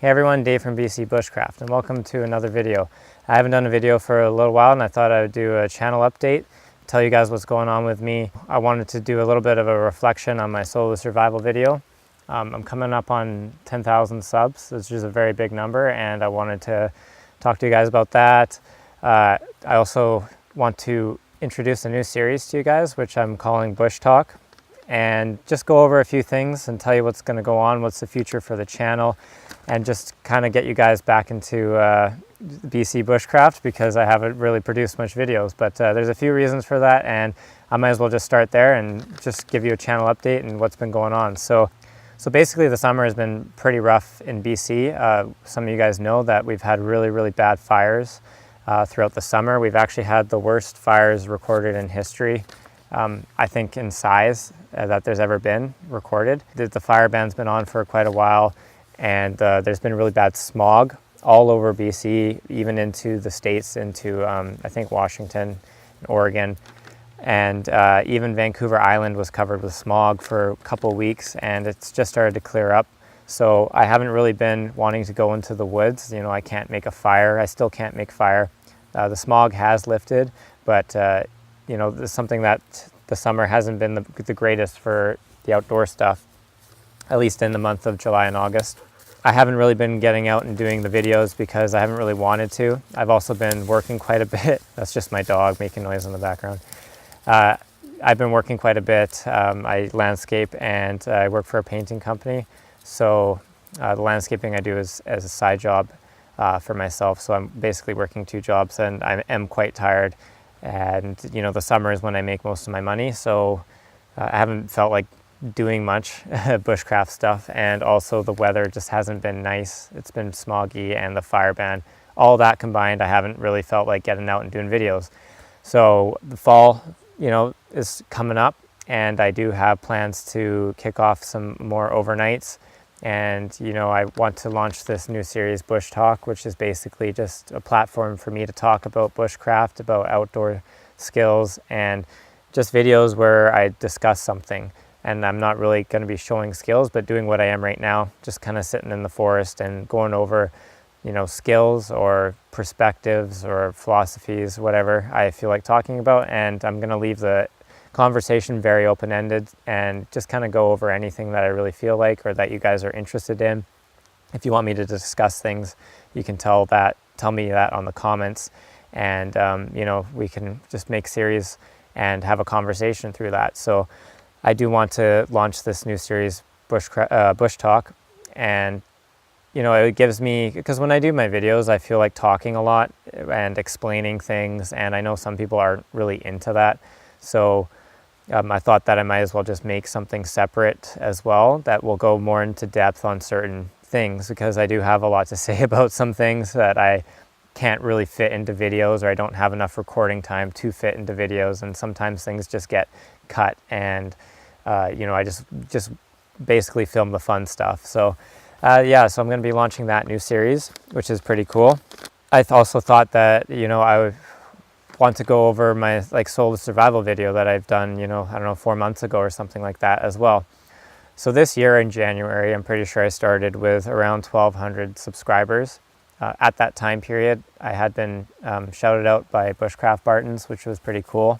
Hey everyone, Dave from BC Bushcraft, and welcome to another video. I haven't done a video for a little while, and I thought I would do a channel update, tell you guys what's going on with me. I wanted to do a little bit of a reflection on my solo survival video. I'm coming up on 10,000 subs, which is a very big number, and I wanted to talk to you guys about that. I also want to introduce a new series to you guys, which I'm calling BushTalk, and just go over a few things and tell you what's going to go on, what's the future for the channel, and just kind of get you guys back into BC Bushcraft, because I haven't really produced much videos. But there's a few reasons for that, and I might as well just start there and just give you a channel update and what's been going on. So basically the summer has been pretty rough in BC. Some of you guys know that we've had really bad fires throughout the summer. We've actually had the worst fires recorded in history, I think in size, that there's ever been recorded. The fire ban's been on for quite a while, and there's been really bad smog all over BC, even into the States, into I think Washington and Oregon. And even Vancouver Island was covered with smog for a couple weeks, and it's just started to clear up. So I haven't really been wanting to go into the woods. You know, I can't make a fire. I still can't make fire. The smog has lifted, but you know, there's something that the summer hasn't been the greatest for the outdoor stuff, at least in the month of July and August. I haven't really been getting out and doing the videos because I haven't really wanted to. I've also been working quite a bit. That's just my dog making noise in the background. I've been working quite a bit. I landscape, and I work for a painting company. So the landscaping I do is as a side job for myself. So I'm basically working two jobs, and I am quite tired. And you know, the summer is when I make most of my money. So I haven't felt like doing much bushcraft stuff, and also the weather just hasn't been nice. It's been smoggy, and the fire ban, all that combined, I haven't really felt like getting out and doing videos. So the fall, you know, is coming up, and I do have plans to kick off some more overnights. And you know, I want to launch this new series, Bush Talk, which is basically just a platform for me to talk about bushcraft, about outdoor skills, and just videos where I discuss something. And I'm not really going to be showing skills, but doing what I am right now, just kind of sitting in the forest and going over, you know, skills or perspectives or philosophies, whatever I feel like talking about. And I'm going to leave the conversation very open-ended and just kind of go over anything that I really feel like or that you guys are interested in. If you want me to discuss things, you can tell me that on the comments, and you know, we can just make series and have a conversation through that. So I do want to launch this new series, Bush Talk, and you know, it gives me, because when I do my videos, I feel like talking a lot and explaining things, and I know some people aren't really into that. So I thought that I might as well just make something separate as well that will go more into depth on certain things, because I do have a lot to say about some things that I can't really fit into videos, or I don't have enough recording time to fit into videos, and sometimes things just get cut, and you know, I just basically film the fun stuff. So yeah, so I'm going to be launching that new series, which is pretty cool. I also thought that, you know, I would want to go over my solo survival video that I've done, you know, I don't know, 4 months ago or something like that as well. So this year in January, I'm pretty sure I started with around 1,200 subscribers. At that time period, I had been shouted out by Bushcraft Bartons, which was pretty cool.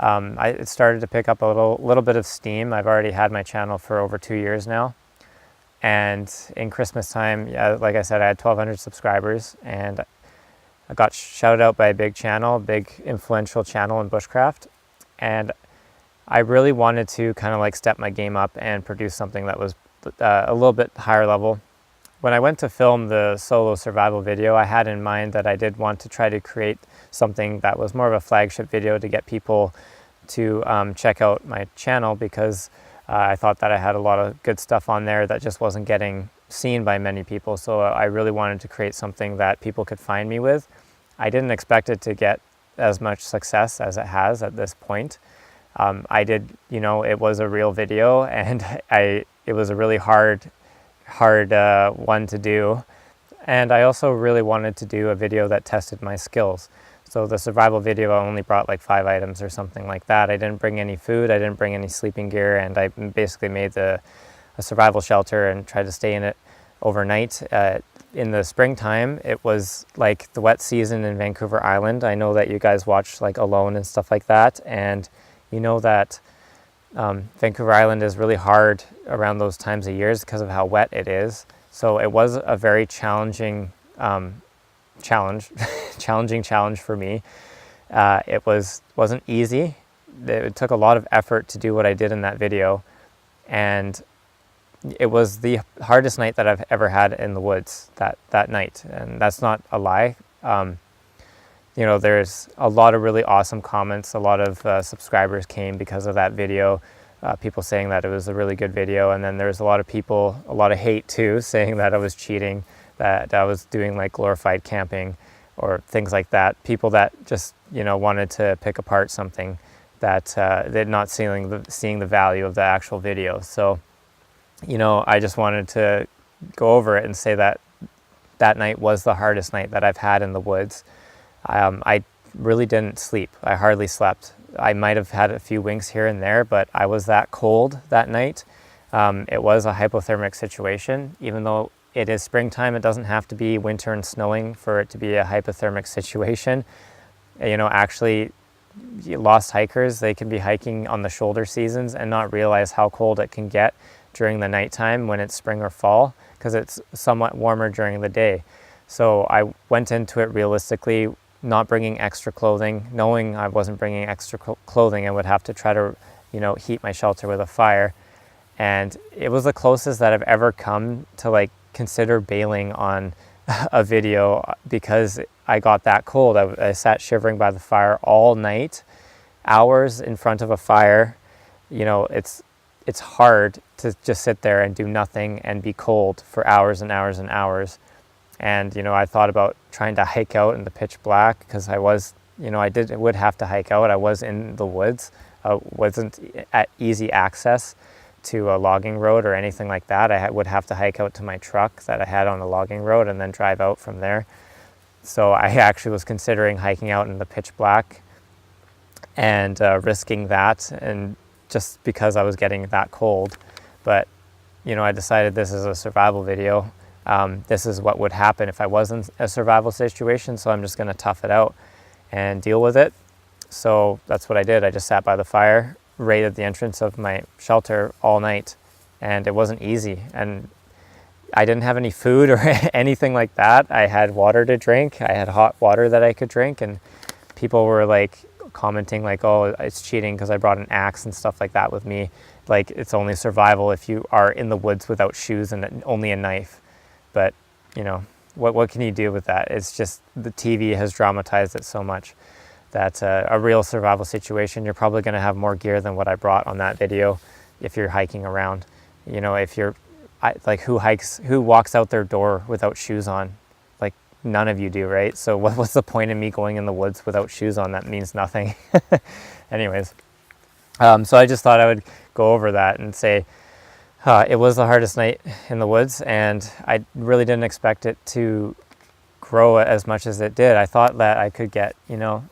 It started to pick up a little bit of steam. I've already had my channel for over 2 years now. And in Christmas time, yeah, like I said, I had 1,200 subscribers, and I got shouted out by a big channel, big influential channel in bushcraft. And I really wanted to kind of like step my game up and produce something that was a little bit higher level. When I went to film the solo survival video, I had in mind that I did want to try to create something that was more of a flagship video to get people to check out my channel, because I thought that I had a lot of good stuff on there that just wasn't getting seen by many people. So I really wanted to create something that people could find me with. I didn't expect it to get as much success as it has at this point. I did, you know, it was a real video, and it was a really hard one to do. And I also really wanted to do a video that tested my skills. So the survival video, I only brought like 5 items or something like that. I didn't bring any food, I didn't bring any sleeping gear, and I basically made a survival shelter and tried to stay in it overnight. In the springtime, it was like the wet season in Vancouver Island. I know that you guys watch like Alone and stuff like that, and you know that Vancouver Island is really hard around those times of years because of how wet it is. So it was a very challenging challenge for me. It wasn't easy. It took a lot of effort to do what I did in that video, and it was the hardest night that I've ever had in the woods that night, and that's not a lie. You know, there's a lot of really awesome comments. A lot of subscribers came because of that video. People saying that it was a really good video, and then there's a lot of people, a lot of hate too, saying that I was cheating, that I was doing like glorified camping or things like that. People that just, you know, wanted to pick apart something that they're not seeing the value of the actual video. So, you know, I just wanted to go over it and say that that night was the hardest night that I've had in the woods. I really didn't sleep. I hardly slept. I might have had a few winks here and there, but I was that cold that night. It was a hypothermic situation. Even though it is springtime, it doesn't have to be winter and snowing for it to be a hypothermic situation. You know, actually, lost hikers, they can be hiking on the shoulder seasons and not realize how cold it can get during the nighttime when it's spring or fall, because it's somewhat warmer during the day. So I went into it realistically, not bringing extra clothing, knowing I wasn't bringing extra clothing and would have to try to, you know, heat my shelter with a fire. And it was the closest that I've ever come to like consider bailing on a video because I got that cold. I sat shivering by the fire all night, hours in front of a fire. You know, it's hard to just sit there and do nothing and be cold for hours and hours and hours. And, you know, I thought about trying to hike out in the pitch black because I was, you know, I would have to hike out. I was in the woods, wasn't at easy access to a logging road or anything like that. I would have to hike out to my truck that I had on a logging road and then drive out from there. So I actually was considering hiking out in the pitch black and risking that, and just because I was getting that cold. But, you know, I decided this is a survival video. This is what would happen if I was in a survival situation, so I'm just going to tough it out and deal with it. So that's what I did. I just sat by the fire right at the entrance of my shelter all night, and it wasn't easy. And I didn't have any food or anything like that. I had water to drink. I had hot water that I could drink, and people were like commenting like, oh, it's cheating because I brought an axe and stuff like that with me. Like, it's only survival if you are in the woods without shoes and only a knife. But, you know, what can you do with that? It's just the TV has dramatized it so much that a real survival situation, you're probably going to have more gear than what I brought on that video if you're hiking around. You know, if you're, who walks out their door without shoes on? Like, none of you do, right? So what's the point of me going in the woods without shoes on? That means nothing. Anyways, so I just thought I would go over that and say, it was the hardest night in the woods, and I really didn't expect it to grow as much as it did. I thought that I could get, you know,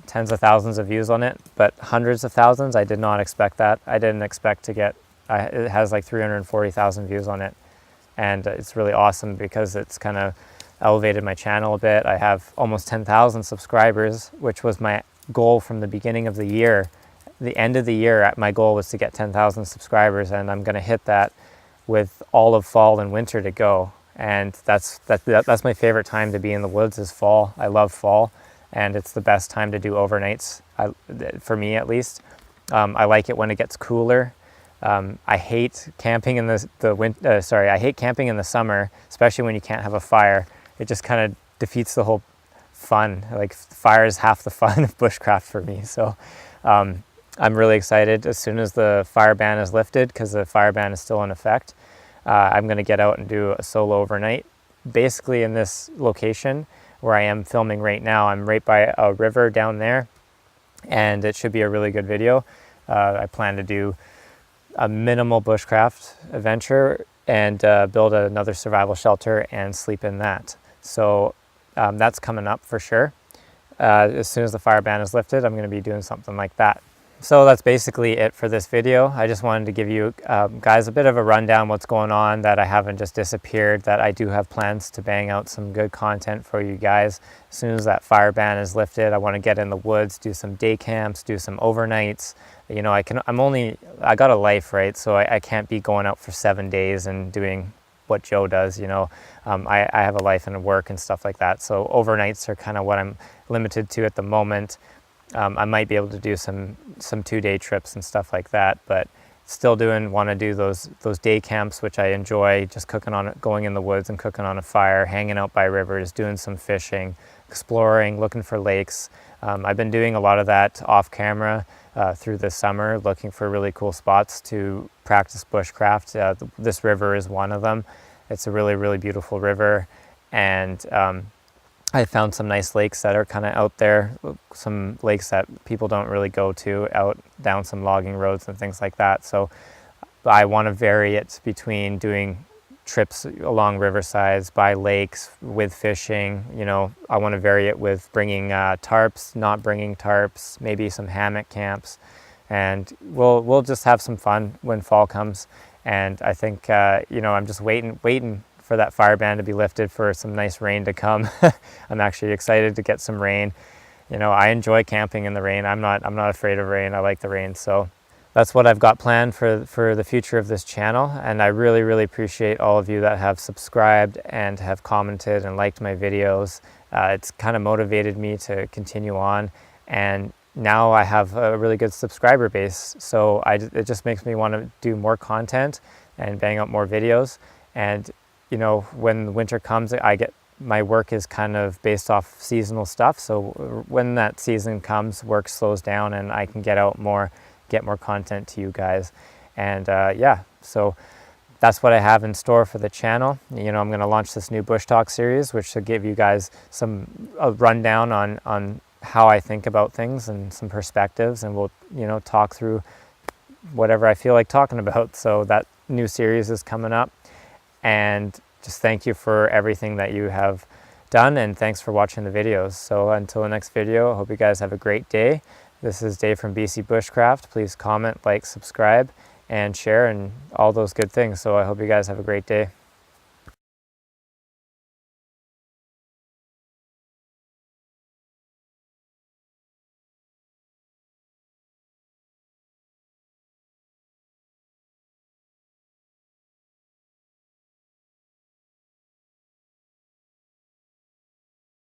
tens of thousands of views on it, but hundreds of thousands, I did not expect that. I didn't expect to get, it has like 340,000 views on it, and it's really awesome because it's kind of elevated my channel a bit. I have almost 10,000 subscribers, which was my goal from the beginning of the year. The end of the year, my goal was to get 10,000 subscribers, and I'm going to hit that with all of fall and winter to go. And that's my favorite time to be in the woods is fall. I love fall, and it's the best time to do overnights, for me at least. I like it when it gets cooler. I hate camping in I hate camping in the summer, especially when you can't have a fire. It just kind of defeats the whole fun. Like, fire is half the fun of bushcraft for me. So I'm really excited as soon as the fire ban is lifted, because the fire ban is still in effect. I'm going to get out and do a solo overnight. Basically in this location where I am filming right now, I'm right by a river down there, and it should be a really good video. I plan to do a minimal bushcraft adventure and build another survival shelter and sleep in that. So that's coming up for sure. As soon as the fire ban is lifted, I'm going to be doing something like that. So that's basically it for this video. I just wanted to give you guys a bit of a rundown what's going on, that I haven't just disappeared, that I do have plans to bang out some good content for you guys. As soon as that fire ban is lifted, I want to get in the woods, do some day camps, do some overnights. You know, I got a life, right? So I can't be going out for 7 days and doing what Joe does, you know. I have a life and a work and stuff like that. So overnights are kind of what I'm limited to at the moment. I might be able to do some 2-day trips and stuff like that, but still want to do those day camps, which I enjoy, just going in the woods and cooking on a fire, hanging out by rivers, doing some fishing, exploring, looking for lakes. I've been doing a lot of that off camera through the summer, looking for really cool spots to practice bushcraft. This river is one of them. It's a really, really beautiful river, and I found some nice lakes that are kind of out there, some lakes that people don't really go to, out down some logging roads and things like that. So I want to vary it between doing trips along riversides, by lakes, with fishing. You know, I want to vary it with bringing tarps, not bringing tarps, maybe some hammock camps, and we'll just have some fun when fall comes. And I think you know, I'm just waiting for that fire ban to be lifted, for some nice rain to come. I'm actually excited to get some rain. You know, I enjoy camping in the rain. I'm not afraid of rain. I like the rain. So that's what I've got planned for the future of this channel. And I really, really appreciate all of you that have subscribed and have commented and liked my videos. It's kind of motivated me to continue on. And now I have a really good subscriber base. So it just makes me want to do more content and bang out more videos. And you know, when winter comes, my work is kind of based off seasonal stuff. So when that season comes, work slows down and I can get out more, get more content to you guys. And yeah, so that's what I have in store for the channel. You know, I'm going to launch this new BushTalk series, which should give you guys a rundown on how I think about things and some perspectives, and we'll, you know, talk through whatever I feel like talking about. So that new series is coming up. And just thank you for everything that you have done, and thanks for watching the videos. So until the next video, I hope you guys have a great day. This is Dave from BC Bushcraft. Please comment, like, subscribe, and share, and all those good things. So I hope you guys have a great day.